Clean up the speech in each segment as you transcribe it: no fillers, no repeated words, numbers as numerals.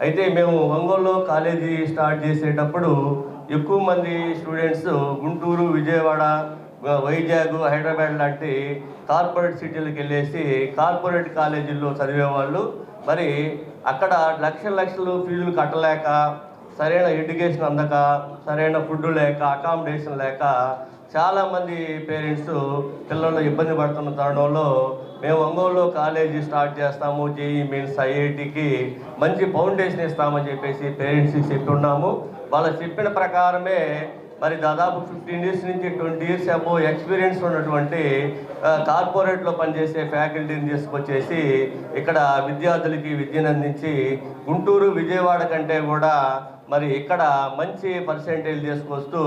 అయితే మేము ఒంగోలులో కాలేజీ స్టార్ట్ చేసేటప్పుడు ఎక్కువ మంది స్టూడెంట్స్ గుంటూరు, విజయవాడ, వైజాగ్, హైదరాబాద్ లాంటి కార్పొరేట్ సిటీలకు వెళ్ళేసి కార్పొరేట్ కాలేజీల్లో చదివేవాళ్ళు. మరి అక్కడ లక్షల లక్షలు ఫీజులు కట్టలేక, సరైన ఎడ్యుకేషన్ అందక, సరైన ఫుడ్ లేక, అకామిడేషన్ లేక చాలామంది పేరెంట్స్ పిల్లలు ఇబ్బంది పడుతున్న తరుణంలో మేము ఒంగోలులో కాలేజీ స్టార్ట్ చేస్తాము, జేఈ మెయిన్స్, ఐఐటికి మంచి ఫౌండేషన్ ఇస్తామని చెప్పేసి పేరెంట్స్కి చెప్పి ఉన్నాము. వాళ్ళు చెప్పిన ప్రకారమే మరి దాదాపు 15 ఇయర్స్ నుంచి 20 ఇయర్స్ అబో ఎక్స్పీరియన్స్ ఉన్నటువంటి కార్పొరేట్లో పనిచేసే ఫ్యాకల్టీని తీసుకొచ్చేసి ఇక్కడ విద్యార్థులకి విద్యను అందించి గుంటూరు, విజయవాడ కంటే కూడా మరి ఇక్కడ మంచి పర్సెంటేజ్ తీసుకొస్తూ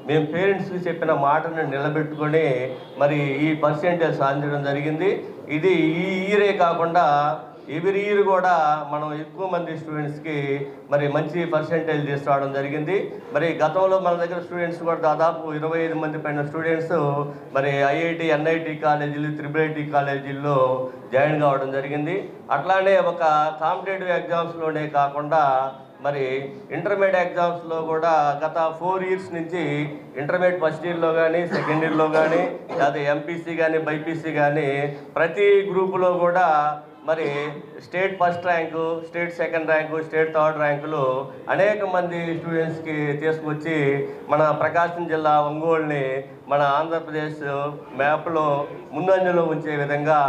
మేము పేరెంట్స్కి చెప్పిన మాటను నిలబెట్టుకొని మరి ఈ పర్సెంటేజ్ సాధించడం జరిగింది. ఇది ఈ ఇయరే కాకుండా ఎవ్రీ ఇయర్ కూడా మనం ఎక్కువ మంది స్టూడెంట్స్కి మరి మంచి పర్సెంటేజ్ తీసుకురావడం జరిగింది. మరి గతంలో మన దగ్గర స్టూడెంట్స్ కూడా దాదాపు 25 మంది పైన స్టూడెంట్స్ మరి ఐఐటి, ఎన్ఐటి కాలేజీలు, త్రిబుల్ కాలేజీల్లో జాయిన్ కావడం జరిగింది. అట్లానే ఒక కాంపిటేటివ్ ఎగ్జామ్స్లోనే కాకుండా మరి ఇంటర్మీడియట్ ఎగ్జామ్స్లో కూడా గత 4 ఇయర్స్ నుంచి ఇంటర్మీడియట్ ఫస్ట్ ఇయర్లో కానీ, సెకండ్ ఇయర్లో కానీ, లేదా ఎంపీసీ కానీ, బైపీసీ కానీ ప్రతి గ్రూపులో కూడా మరి state first rank, state second rank, state third ర్యాంకులు అనేక మంది స్టూడెంట్స్కి తీసుకొచ్చి మన ప్రకాశం జిల్లా ఒంగోలుని మన ఆంధ్రప్రదేశ్ మ్యాప్లో ముందంజలో ఉంచే విధంగా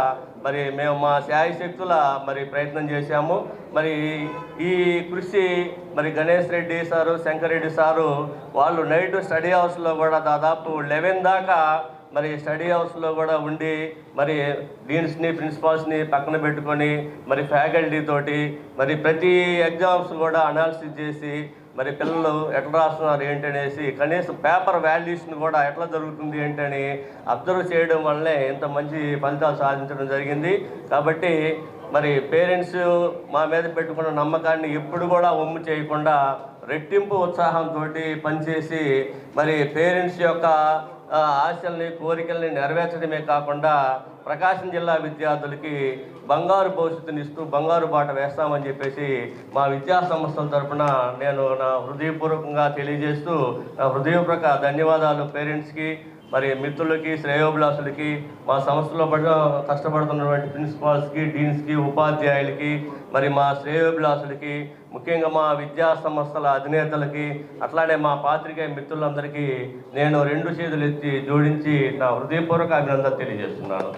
మరి మేము మా శాయశక్తుల మరి ప్రయత్నం చేశాము. మరి ఈ కృషి మరి గణేష్ రెడ్డి సారు, శంకర్ రెడ్డి సారు వాళ్ళు నైట్ స్టడీ హౌస్లో కూడా దాదాపు 11 దాకా మరి స్టడీ హౌస్లో కూడా ఉండి మరి డీన్స్ని, ప్రిన్సిపాల్స్ని పక్కన పెట్టుకొని మరి ఫ్యాకల్టీ తోటి మరి ప్రతి ఎగ్జామ్స్ కూడా అనాలిసిస్ చేసి మరి పిల్లలు ఎట్లా రాస్తున్నారు ఏంటనేసి కనీసం పేపర్ వాల్యూస్ని కూడా ఎట్లా జరుగుతుంది ఏంటని అబ్జర్వ్ చేయడం వల్లనే ఇంత మంచి ఫలితాలు సాధించడం జరిగింది. కాబట్టి మరి పేరెంట్స్ మా మీద పెట్టుకున్న నమ్మకాన్ని ఎప్పుడు కూడా వమ్ము చేయకుండా రెట్టింపు ఉత్సాహంతో పనిచేసి మరి పేరెంట్స్ యొక్క ఆశల్ని, కోరికల్ని నెరవేర్చడమే కాకుండా ప్రకాశం జిల్లా విద్యార్థులకి బంగారు భవిష్యత్తుని ఇస్తూ బంగారు బాట వేస్తామని చెప్పేసి మా విద్యా సంస్థల తరఫున నేను నా హృదయపూర్వకంగా తెలియజేస్తూ నా హృదయపూర్వక ధన్యవాదాలు పేరెంట్స్కి, మరి మిత్రులకి, శ్రేయోభిలాసులకి, మా సంస్థలో కష్టపడుతున్నటువంటి ప్రిన్సిపాల్స్కి, డీన్స్కి, ఉపాధ్యాయులకి, మరి మా శ్రేయోభిలాసులకి, ముఖ్యంగా మా విద్యా సంస్థల అధినేతలకి, అట్లానే మా పాత్రికేయ మిత్రులందరికీ నేను 2 చేతులు ఎత్తి జోడించి నా హృదయపూర్వక అభినందనలు తెలియజేస్తున్నాను.